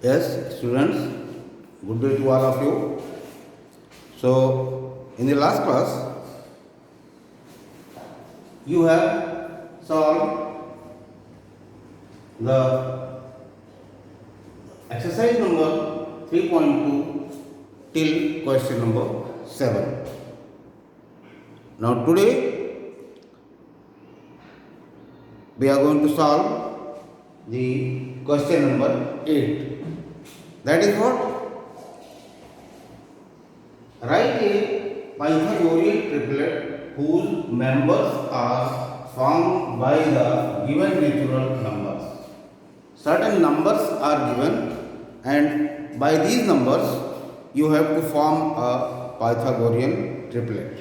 Yes, students, good day to all of you. So, in the last class, you have solved the exercise number 3.2 till question number 7. Now, today we are going to solve the question number 8. That is what? Write a Pythagorean triplet whose members are formed by the given natural numbers. Certain numbers are given, and by these numbers you have to form a Pythagorean triplet.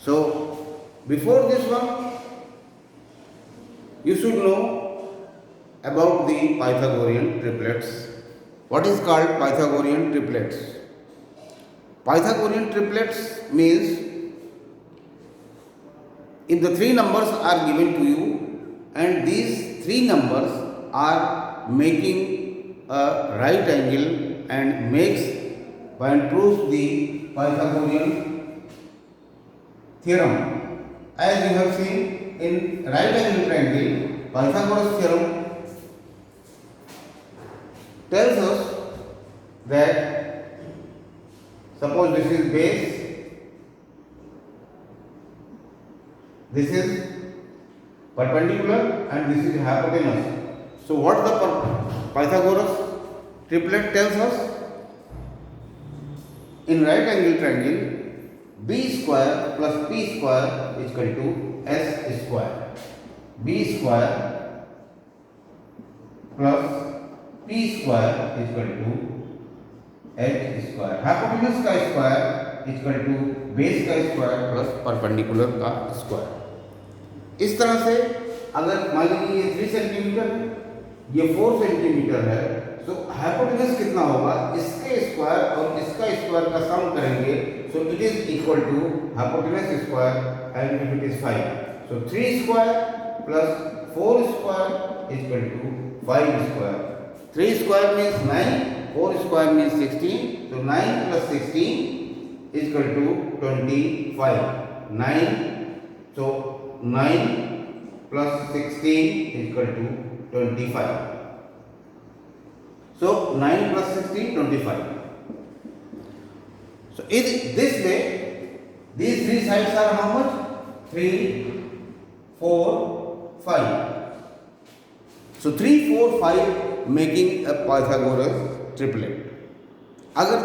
So, before this one, you should know about the Pythagorean triplets. What is called Pythagorean triplets? Pythagorean triplets means if the three numbers are given to you and these three numbers are making a right angle and proves the Pythagorean theorem. As you have seen in right angle triangle, Pythagoras theorem tells us that suppose this is base, this is perpendicular and this is hypotenuse. So what the Pythagoras triplet tells us? In right angle triangle, b square plus p square is equal to s square. b square plus p square is equal to h square. Hypotenuse का square is equal to base का square plus perpendicular का square. इस तरह से अगर मान लीजिए ये 3 सेंटीमीटर है, ये 4 सेंटीमीटर है, तो हाइपोटेनस कितना होगा? इसके स्क्वायर और इसका स्क्वायर का सम करेंगे, so it is equal to hypotenuse square and if it is 5. So 3 square plus 4 square is equal to 5 square. 3 square means 9, 4 square means 16, so 9 plus 16 is equal to 25. 9, so 9 plus 16 is equal to 25. So 9 plus 16, 25. So in this way, these three sides are how much? 3, 4, 5. So 3, 4, 5 making a Pythagoras triplet. अगर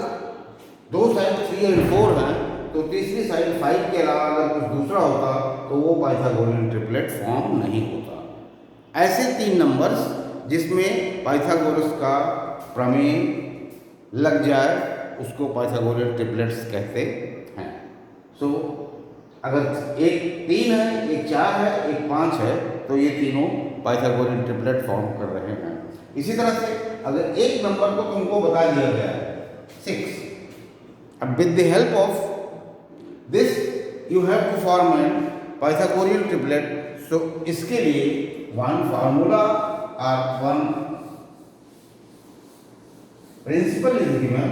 दो side 3 और 4 हैं तो तीसरी side 5 के अलावा अगर कुछ दूसरा होता तो वो पाइथागोरियन ट्रिपलेट फॉर्म नहीं होता. ऐसे 3 नंबर्स जिसमें पाइथागोरस का प्रमेय लग जाए उसको पाइथागोरियन ट्रिपलेट्स कहते हैं. सो अगर एक 3 है, एक 4 है, एक 5 है, तो ये तीनों पाइथागोरियन ट्रिपलेट फॉर्म कर रहे हैं. इसी तरह से अगर एक नंबर को तुमको बता दिया गया है 6, अब with the help of this you have to form an Pythagorean triplet. So इसके लिए वन फार्मूला और one principle is given.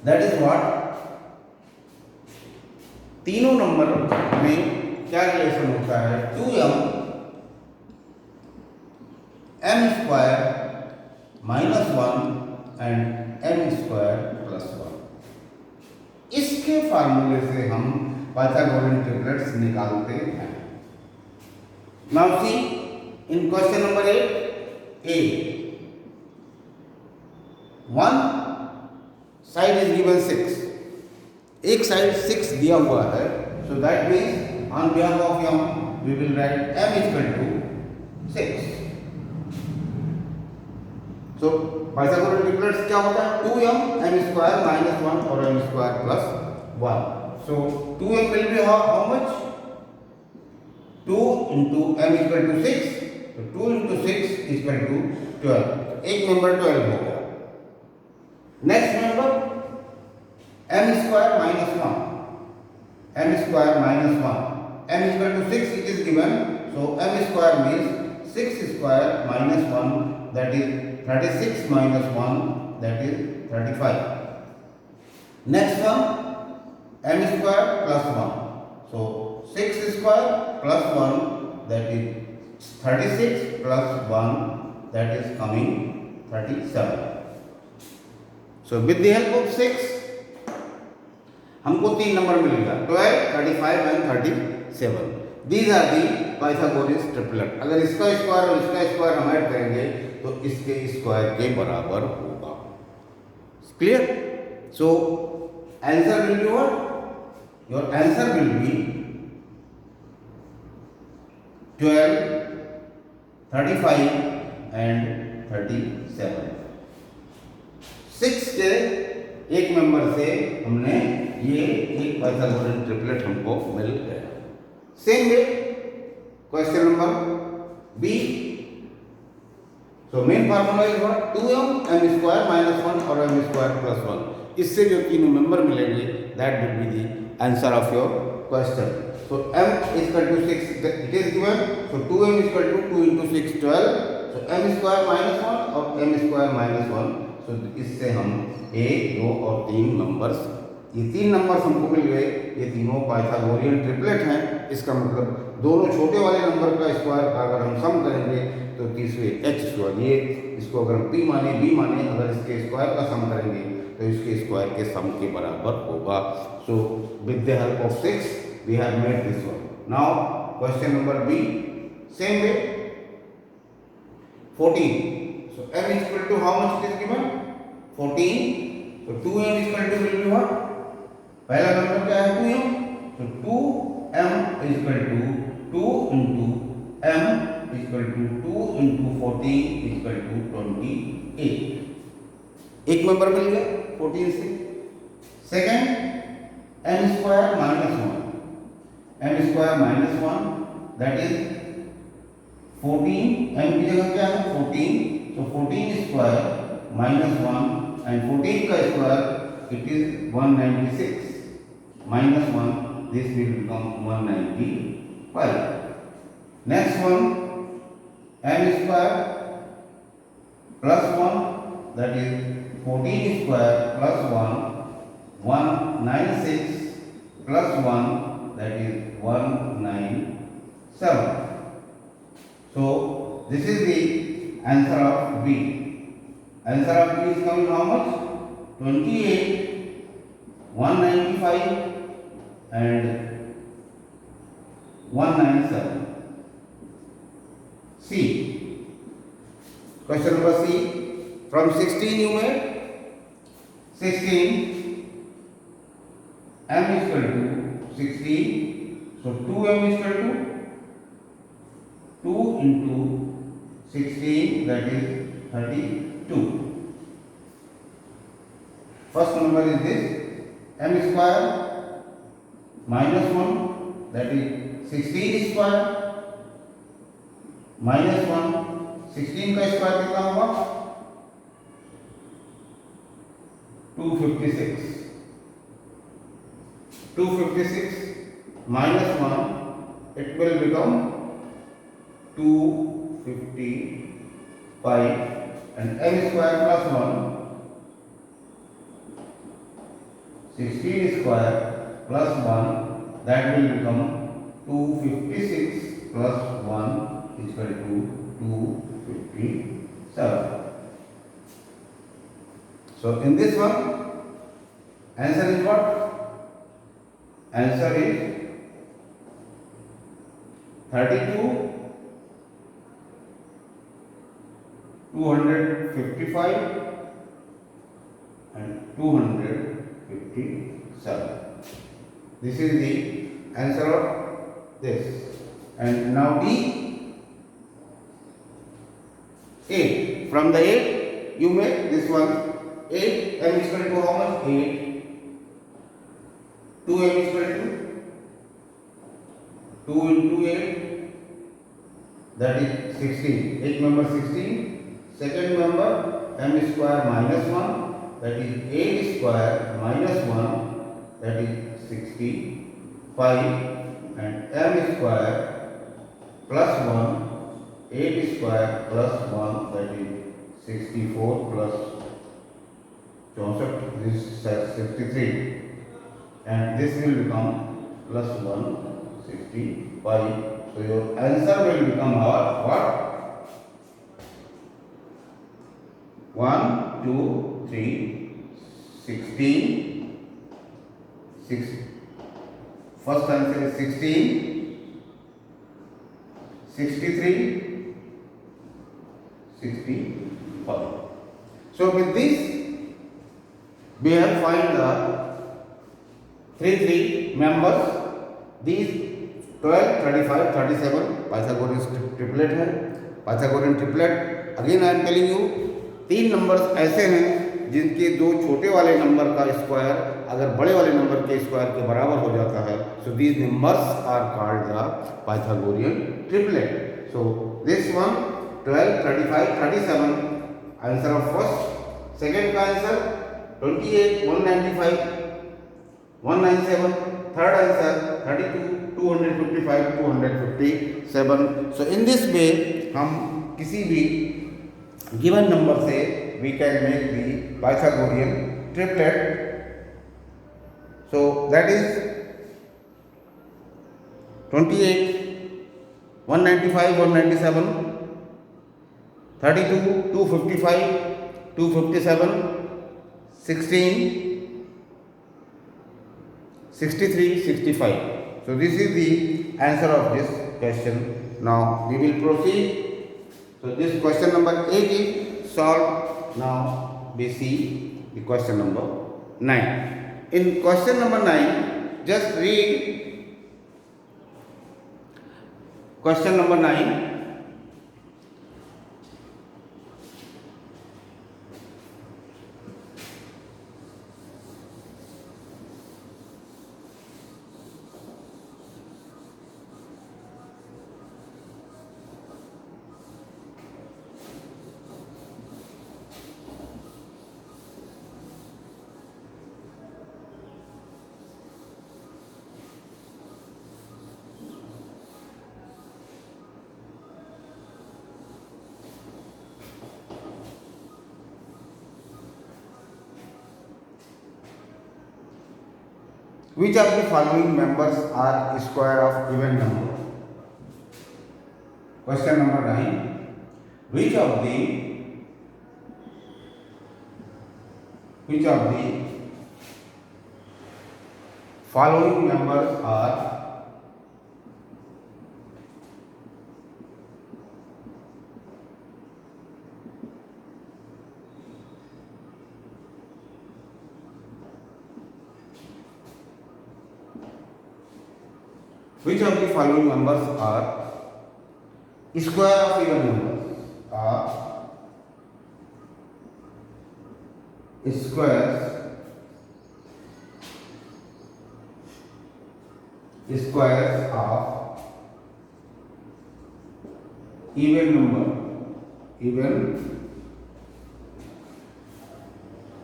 That is what तीनों नंबर में क्या रिलेशन होता है? 2m m square minus 1 and m square plus 1. इसके फार्मूले से हम पाइथागोरियन ट्रिपलेट्स निकालते हैं. Now see in question number 8 a, one side is given 6, एक साइड 6 दिया हुआ है. So that means on behalf of m we will write m is equal to 6. तो पाइथागोरियन ट्रिपलेट्स क्या होता है? 2m m स्क्वायर माइनस 1 और m square plus 1. So 2m will be how much? 2 into m equal to 6. तो 2 into 6 equal to 12. एक number 12 हो गया. Next number m square minus 1, m square minus 1, m equal to 6 it is given. So m square means 6 square minus 1 that is 36 minus 1, that is 35. Next one, m square plus 1. So 6 square plus 1, that is 36 plus 1, that is coming 37. So with the help of 6 हमको 3 number मिलेगा 12, 35 and 37. These are the Pythagoras triplet. अगर इसका square और इसका square हम add करेंगे तो इसके स्क्वायर के बराबर होगा. Clear? So answer will be what? Your answer will be 12, 35 and 37. 6 के एक मेंबर से हमने ये एक पाइथागोरस ट्रिपलेट हमको मिल गया. Same way question number B. So main formula is what? 2m m square minus 1 और m स्क्वायर प्लस 1. इससे जो तीनों मेंबर मिलेंगे that will be the answer of your question. So m is equal to 6 it is given. So 2m is equal to 2 into 6 12. So m square minus 1 और m square minus 1. सो इससे हम 1, 2 और 3 numbers, ये 3 numbers हमको मिल गए. ये तीनों Pythagorean triplet हैं. इसका मतलब दोनों छोटे वाले नंबर का स्क्वायर का अगर हम सम करेंगे तो तीसरे h स्क्वायर, ये इसको अगर हम p माने b माने, अगर इसके स्क्वायर का सम करेंगे तो इसके स्क्वायर के सम के बराबर होगा. So with the help of 6 we have made this one. Now question number B. Same way 14. So m is equal to how much it is given? 14. So 2m is equal to will be what? पहला number क्या है? 2m. So 2m is equal to 2 into m is equal to 2 into 14 is equal to 28. एक number मिल गया 14 से. Second m square minus 1. m square minus 1 that is 14. m की जगह क्या है? 14. So 14 square minus 1 and 14 का square it is 196 minus 1, this will become 195. Next one, m square plus 1 that is 14 square plus 1, 196 plus 1 that is 197. So this is the answer of B. Answer of B is coming how much? 28, 195 and 197. C. Question number C. From 16 you made 16. M is equal to 16. So 2m is equal to 2 into 16, that is 32. First number is this. M square minus 1, that is 16 square minus 1. 16 का square कितना होगा? 256. 256 minus 1, it will become 255 and m square plus 1, 16 square plus 1, that will become 256 plus 1 is equal to 257. So in this one, answer is what? Answer is 32, 255 and 257. This is the answer of this. And now D. 8. From the 8 you make this one. 8 m is equal to how much? 8. 2m is equal to 2 into 8, that is 16. 8 member 16. Second member m square minus 1, that is 8 square minus 1, that is 65, and m square plus 1, 8 square plus 1 that is 64 plus 64, this is 63, and this will become plus 165. So your answer will become what? 1, 2, 3, 16, 6. First answer is 16, 63, 65. So with this, we have find the three members. These 12, 35, 37 Pythagorean triplet है. Pythagorean triplet again I am telling you, 3 numbers ऐसे हैं जिनके 2 छोटे वाले number का square अगर बड़े वाले नंबर के स्क्वायर के बराबर हो जाता है. So these numbers are called the Pythagorean triplet. So this one 12, 35, 37 answer of first. Second का answer 28, 195, 197. Third answer 32, 255, 257. So in this way हम किसी भी गिवन नंबर से we can make the Pythagorean triplet. So that is 28, 195, 197, 32, 255, 257, 16, 63, 65. So this is the answer of this question. Now we will proceed. So this question number 8 is solved. Now we see the question number 9. In question number 9, just read question number 9. Which of the following members are square of even number? Question number 9. Which of the following members are Which of the following numbers are square of even numbers? Squares of even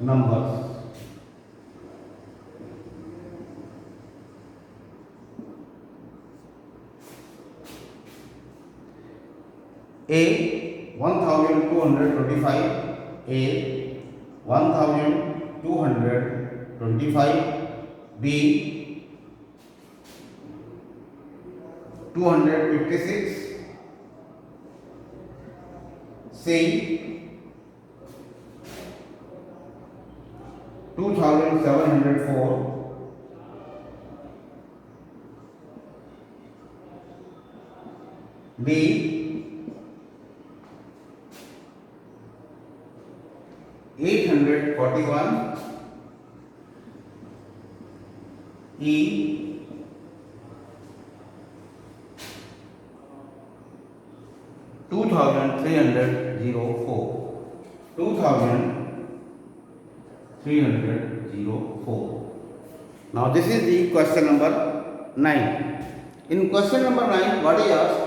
numbers. A 1225, A 1225, B 256, C 2704, D 841, E 2304. 2304. Now this is the question number 9. In question number 9, what is asked?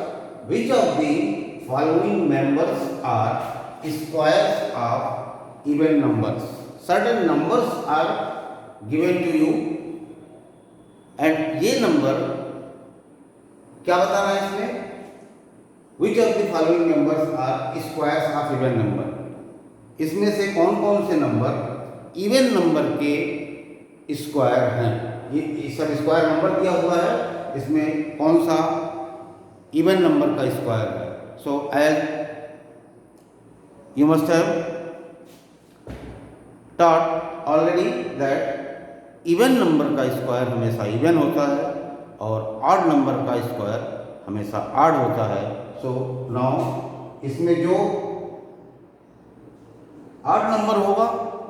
Which of the following members are squares of even numbers? Certain numbers are given to you and ये number क्या बताना है इसमें? Which of the following numbers are squares of even number, इसमें से कौन कौन से नंबर इवन नंबर के स्क्वायर हैं। ये सब स्क्वायर नंबर दिया हुआ है, इसमें कौन सा इवन नंबर का स्क्वायर है। So as you must have taught already that even number का स्क्वायर हमेशा इवन होता है और ऑड नंबर का स्क्वायर हमेशा ऑड होता है। सो नाउ इसमें जो ऑड नंबर होगा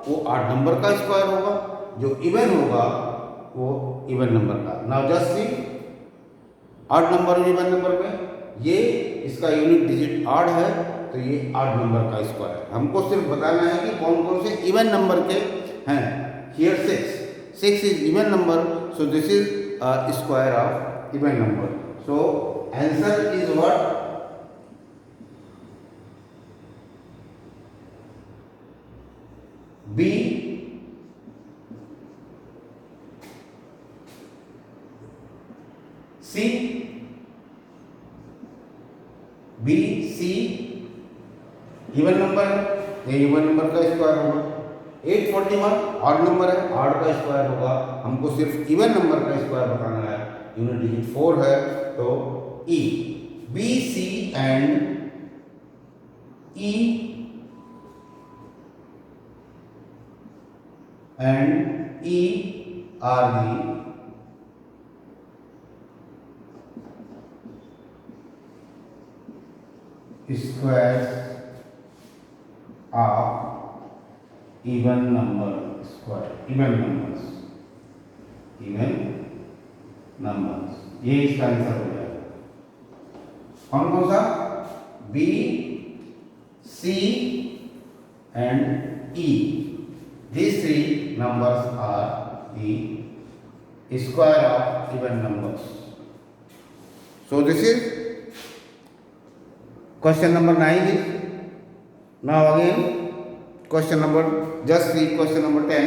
वो ऑड नंबर का स्क्वायर होगा, जो इवन होगा वो इवन नंबर का। Now just see odd number और इवन नंबर में ये इसका यूनिट डिजिट ऑड है तो ये ऑड नंबर का स्क्वायर। हमको सिर्फ बताना है कि कौन कौन से इवन नंबर के हैं। Here 6 is even number, so this is square of even number. So answer is what, B, C, B C even number है, ये इवन नंबर का स्क्वायर होगा। 841 ऑड नंबर है, ऑड का स्क्वायर होगा। हमको सिर्फ इवन नंबर का स्क्वायर बताना है, यूनिट डिजिट 4 है तो E, B C and E are the squares of even number square, even numbers, ये इसका आंसर हो जाएगा। कौन कौन सा, B C and E, these three numbers are the square of even numbers. So this is question number 9 is. Now again question number, just see question number 10.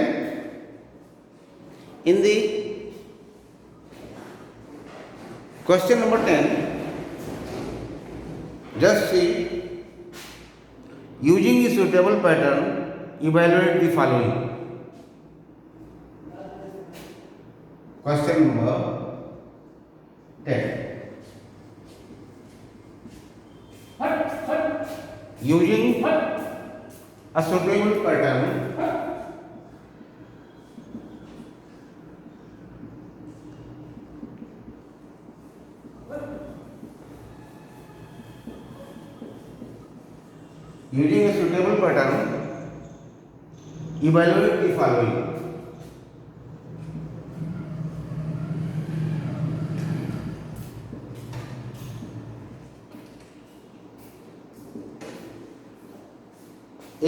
In the question number 10, just see, using a suitable pattern evaluate the following. Question number 10. Using a suitable pattern evaluate the following. A,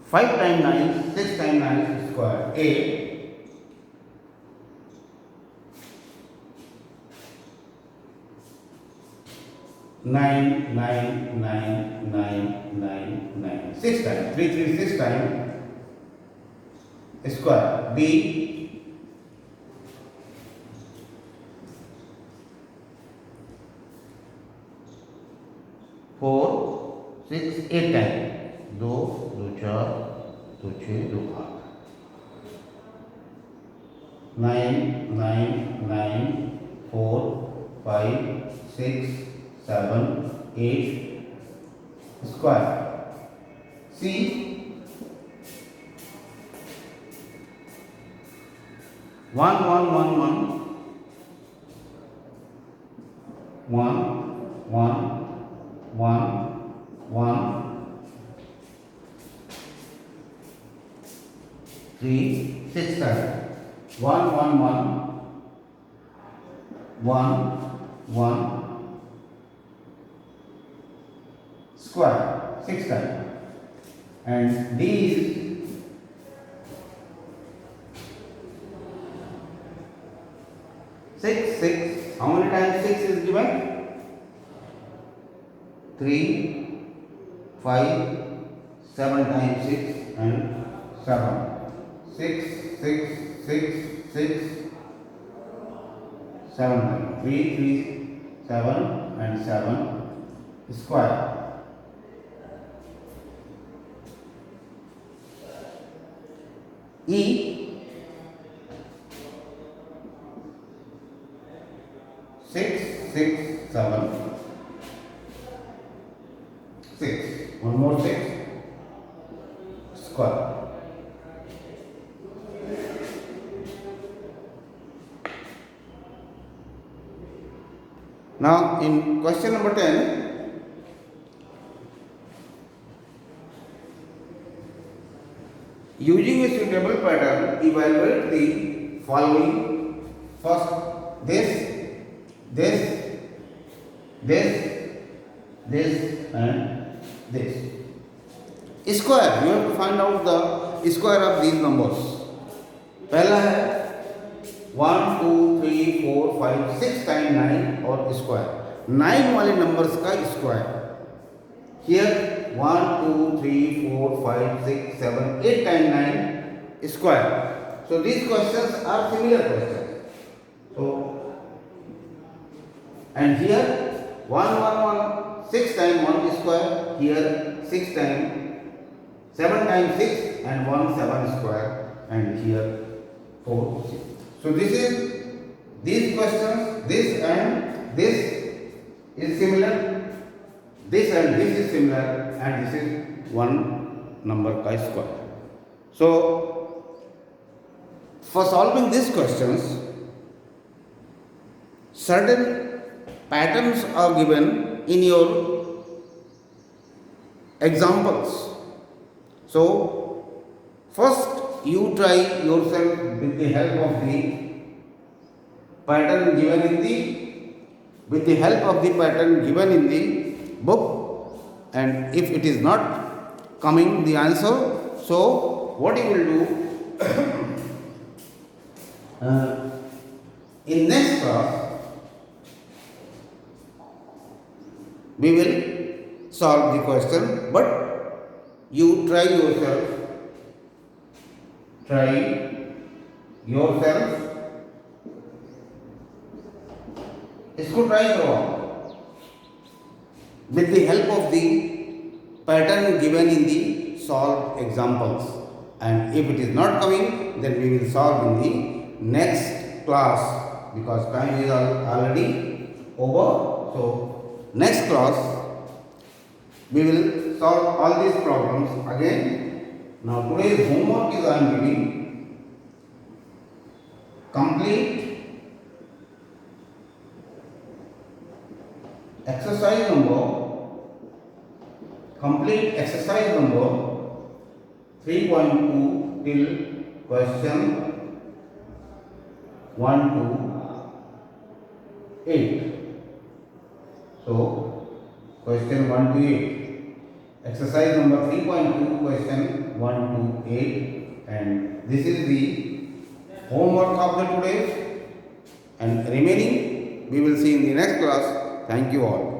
5 times 9, 6 times 9 is square. A, 9, 9, 9, 9, 9, 9, 6 times, 3, 3, 6 times square. B, 4, 6, 8 times, 2, 2, 4, 2, 6, 2, 8, 9, 9, 9, 4, 5, 6, 7, 8 square. C, 1, 1, 1, 1, 1, 1, 1, 1, 3, 6 times. 1, 1, 1, 1, 1 square, 6 times. And D is 6, 6. How many times 6 is given? 3, 5, 7 times 6 and 7. 6, 6, 6, 6, 7. 3, 3, 7 and 7 square. E 6, 6, 7, 6. One more 6 square. Now in question number 10, using a suitable pattern, evaluate the following. First, this, this, and this. Square, you have to find out the square of these numbers. पहला है 1, 2, 3, 4, 5, 6 time 9 और square 9 वाले numbers का square here 1, 2, 3, 4, 5, 6, 7, 8 time 9 square. So these questions are similar questions. So and here 1, 1, 1, 6 times 1 square, here 6 times 7 times 6 and 1 7 square, and here 4 6. So this is these questions, this and this is similar, this and this is similar, and this is one number ka square. So for solving these questions, certain patterns are given in your examples. So first you try yourself with the help of the pattern given in the book, and if it is not coming the answer, so what you will do in next class we will solve the question, but you try yourself इसको try करो with the help of the pattern given in the solved examples, and if it is not coming, then we will solve in the next class, because time is already over. So next class we will solve all these problems again. Now today's homework is I am giving complete exercise number 3.2 till question 1 to 8. So question 1 to 8. Exercise number 3.2, question 1 to 8, and this is the homework of the today, and remaining we will see in the next class. Thank you all.